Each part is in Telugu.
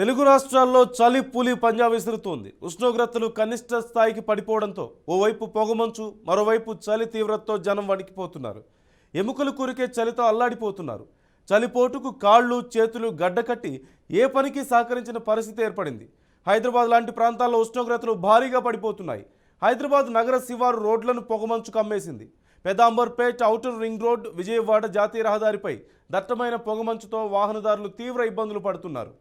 తెలుగు రాష్ట్రాల్లో చలి పులి పంజా విసురుతోంది. ఉష్ణోగ్రతలు కనిష్ట స్థాయికి పడిపోవడంతో ఓవైపు పొగమంచు, మరోవైపు చలి తీవ్రతతో జనం వణికిపోతున్నారు. ఎముకలు కురికే చలితో అల్లాడిపోతున్నారు. చలిపోటుకు కాళ్ళు చేతులు గడ్డకట్టి ఏ పనికి సహకరించిన పరిస్థితి ఏర్పడింది. హైదరాబాద్ లాంటి ప్రాంతాల్లో ఉష్ణోగ్రతలు భారీగా పడిపోతున్నాయి. హైదరాబాద్ నగర శివారు రోడ్లను పొగమంచు కమ్మేసింది. పెదాంబర్పేట్, ఔటర్ రింగ్ రోడ్, విజయవాడ జాతీయ రహదారిపై దట్టమైన పొగమంచుతో వాహనదారులు తీవ్ర ఇబ్బందులు పడుతున్నారు.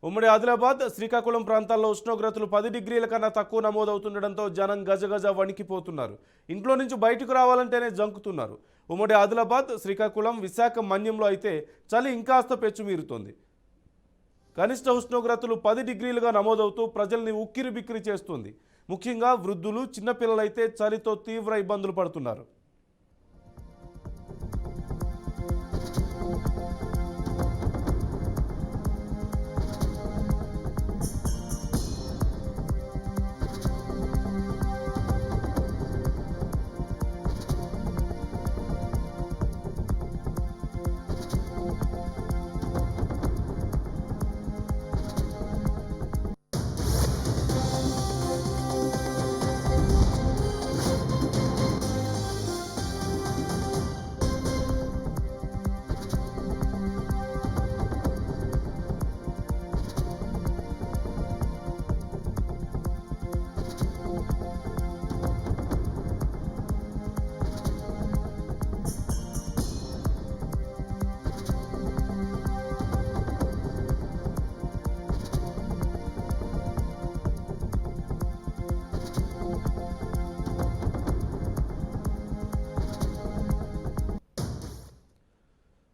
ఉమ్మడి ఆదిలాబాద్, శ్రీకాకుళం ప్రాంతాల్లో ఉష్ణోగ్రతలు 10 డిగ్రీల కన్నా తక్కువ నమోదవుతుండడంతో జనం గజగజ వణికిపోతున్నారు. ఇంట్లో నుంచి బయటకు రావాలంటేనే జంకుతున్నారు. ఉమ్మడి ఆదిలాబాద్, శ్రీకాకుళం, విశాఖ, మన్యంలో అయితే చలి ఇంకాస్త పెచ్చుమీరుతోంది. కనిష్ట ఉష్ణోగ్రతలు 10 డిగ్రీలుగా నమోదవుతూ ప్రజల్ని ఉక్కిరి బిక్కిరి చేస్తుంది. ముఖ్యంగా వృద్ధులు, చిన్నపిల్లలైతే చలితో తీవ్ర ఇబ్బందులు పడుతున్నారు.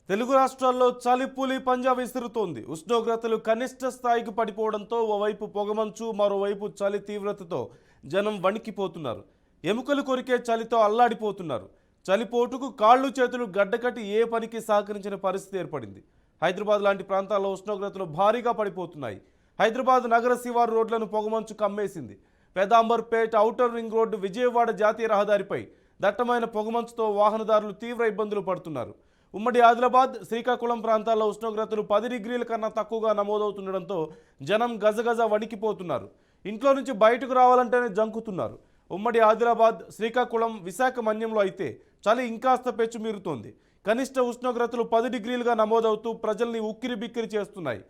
తెలుగు రాష్ట్రాల్లో చలి పులి పంజా విసురుతోంది. ఉష్ణోగ్రతలు కనిష్ట స్థాయికి పడిపోవడంతో ఓవైపు పొగమంచు, మరోవైపు చలి తీవ్రతతో జనం వణికిపోతున్నారు. ఎముకలు కొరికే చలితో అల్లాడిపోతున్నారు. చలిపోటుకు కాళ్ళు చేతులు గడ్డకట్టి ఏ పనికి సహకరించిన పరిస్థితి ఏర్పడింది. హైదరాబాద్ లాంటి ప్రాంతాల్లో ఉష్ణోగ్రతలు భారీగా పడిపోతున్నాయి. హైదరాబాద్ నగర శివారు రోడ్లను పొగమంచు కమ్మేసింది. పెదాంబర్పేట్, ఔటర్ రింగ్ రోడ్డు, విజయవాడ జాతీయ రహదారిపై దట్టమైన పొగమంచుతో వాహనదారులు తీవ్ర ఇబ్బందులు పడుతున్నారు. ఉమ్మడి ఆదిలాబాద్, శ్రీకాకుళం ప్రాంతాల్లో ఉష్ణోగ్రతలు 10 డిగ్రీల కన్నా తక్కువగా నమోదవుతుండడంతో జనం గజగజ వణికిపోతున్నారు. ఇంట్లో నుంచి బయటకు రావాలంటేనే జంకుతున్నారు. ఉమ్మడి ఆదిలాబాద్, శ్రీకాకుళం, విశాఖ, మన్యంలో అయితే చలి ఇంకాస్త పెచ్చుమీరుతోంది. కనిష్ట ఉష్ణోగ్రతలు 10 డిగ్రీలుగా నమోదవుతూ ప్రజల్ని ఉక్కిరి బిక్కిరి చేస్తున్నాయి.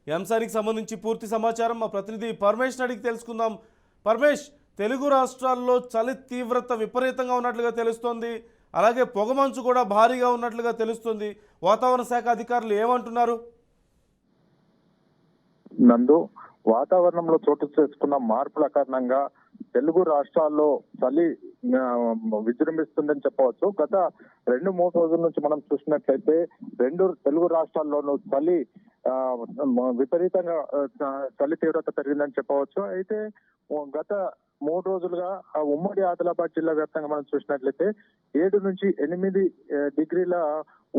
ఈ అంశానికి సంబంధించి పూర్తి సమాచారం మా ప్రతినిధి పరమేష్ అడిగి తెలుసుకుందాం. పరమేష్, తెలుగు రాష్ట్రాల్లో చలి తీవ్రత విపరీతంగా ఉన్నట్లుగా తెలుస్తోంది. అలాగే పొగమంచు కూడా భారీగా ఉన్నట్లుగా తెలుస్తుంది. వాతావరణ శాఖ అధికారులు ఏమంటున్నారు? నందు, వాతావరణంలో చోటు చేసుకున్న మార్పుల కారణంగా తెలుగు రాష్ట్రాల్లో చలి విజృంభిస్తుందని చెప్పవచ్చు. గత 2-3 రోజుల నుంచి మనం చూసినట్లయితే 2 తెలుగు రాష్ట్రాల్లోనూ చలి విపరీతంగా చలి తీవ్రత పెరిగిందని చెప్పవచ్చు. అయితే గత 3 రోజులుగా ఉమ్మడి ఆదిలాబాద్ జిల్లా వ్యాప్తంగా మనం చూసినట్లయితే 7 నుంచి 8 డిగ్రీల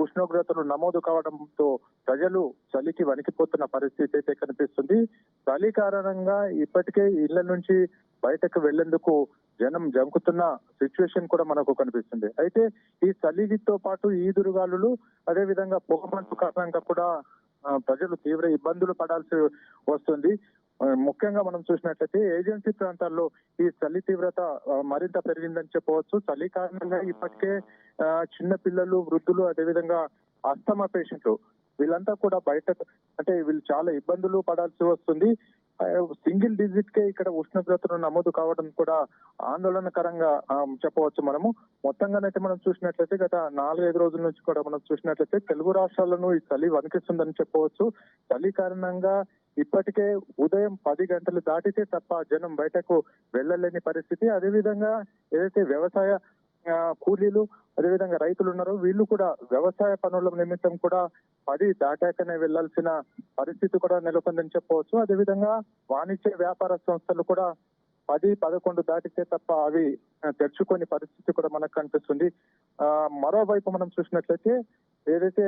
ఉష్ణోగ్రతలు నమోదు కావడంతో ప్రజలు చలికి వణికిపోతున్న పరిస్థితి అయితే కనిపిస్తుంది. చలి కారణంగా ఇప్పటికే ఇళ్ల నుంచి బయటకు వెళ్లేందుకు జనం జంకుతున్న సిచ్యువేషన్ కూడా మనకు కనిపిస్తుంది. అయితే ఈ చలితో పాటు ఈదురుగాలులు, అదే విధంగా పొగమంచు కారణంగా కూడా ప్రజలు తీవ్ర ఇబ్బందులు పడాల్సి వస్తుంది. ముఖ్యంగా మనం చూసినట్లయితే ఏజెన్సీ ప్రాంతాల్లో ఈ చలి తీవ్రత మరింత పెరిగిందని చెప్పవచ్చు. చలి కారణంగా ఇప్పటికే చిన్న పిల్లలు, వృద్ధులు, అదేవిధంగా అస్తమా పేషెంట్లు వీళ్ళంతా కూడా బయట వీళ్ళు చాలా ఇబ్బందులు పడాల్సి వస్తుంది. సింగిల్ డిజిట్ కే ఇక్కడ ఉష్ణోగ్రతలు నమోదు కావడం కూడా ఆందోళనకరంగా చెప్పవచ్చు. మనము మొత్తంగానైతే మనం చూసినట్లయితే గత 4-5 రోజుల నుంచి కూడా మనం చూసినట్లయితే తెలుగు రాష్ట్రాలను ఈ చలి వణికిస్తుందని చెప్పవచ్చు. చలి కారణంగా ఇప్పటికే ఉదయం 10 గంటలు దాటితే తప్ప జనం బయటకు వెళ్ళలేని పరిస్థితి. అదేవిధంగా ఏదైతే వ్యవసాయ కూలీలు, అదేవిధంగా రైతులు ఉన్నారో వీళ్ళు కూడా వ్యవసాయ పనుల నిమిత్తం కూడా 10 దాటాకనే వెళ్లాల్సిన పరిస్థితి కూడా నెలకొందని చెప్పవచ్చు. అదేవిధంగా వాణిజ్య వ్యాపార సంస్థలు కూడా 10-11 దాటితే తప్ప అవి తెరుచుకొని పరిస్థితి కూడా మనకు కనిపిస్తుంది. మరోవైపు మనం చూసినట్లయితే ఏదైతే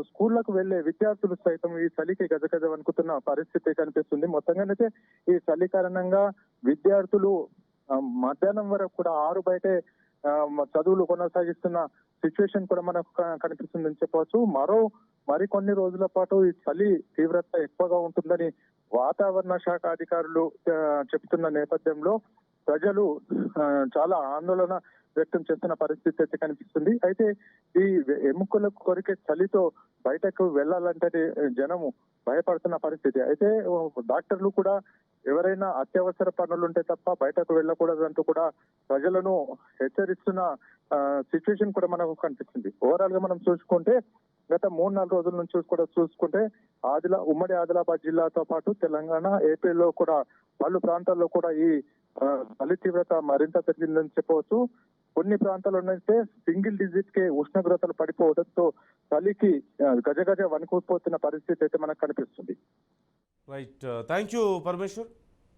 స్కూళ్లకు వెళ్లే విద్యార్థులు సైతం ఈ చలికి గజగజ వణుకుతున్న పరిస్థితి కనిపిస్తుంది. మొత్తంగానైతే ఈ చలి కారణంగా విద్యార్థులు మధ్యాహ్నం వరకు కూడా ఆరు బయటే చదువులు కొనసాగిస్తున్న సిచ్యువేషన్ కూడా మనకు కనిపిస్తుందని చెప్పవచ్చు. మరికొన్ని రోజుల పాటు ఈ చలి తీవ్రత ఎక్కువగా ఉంటుందని వాతావరణ శాఖ అధికారులు చెప్తున్న నేపథ్యంలో ప్రజలు చాలా ఆందోళన వ్యక్తం చేస్తున్న పరిస్థితి అయితే కనిపిస్తుంది. అయితే ఈ ఎముకలకు కొరికే చలితో బయటకు వెళ్లాలంటే జనము భయపడుతున్న పరిస్థితి. అయితే డాక్టర్లు కూడా ఎవరైనా అత్యవసర పనులుంటే తప్ప బయటకు వెళ్ళకూడదంటూ కూడా ప్రజలను హెచ్చరిస్తున్న సిచ్యువేషన్ కూడా మనకు కనిపిస్తుంది. ఓవరాల్ గా మనం చూసుకుంటే గత 3-4 రోజుల నుంచి కూడా చూసుకుంటే ఉమ్మడి ఆదిలాబాద్ జిల్లాతో పాటు తెలంగాణ, ఏపీలో కూడా పలు ప్రాంతాల్లో కూడా ఈ చలి తీవ్రత మరింత పెరిగిందని చెప్పవచ్చు. కొన్ని ప్రాంతాల్లోనైతే సింగిల్ డిజిట్ కే ఉష్ణోగ్రతలు పడిపోవడంతో చలికి గజగజ వణికిపోతున్న పరిస్థితి అయితే మనకు కనిపిస్తుంది. Right, thank you Parameshwar.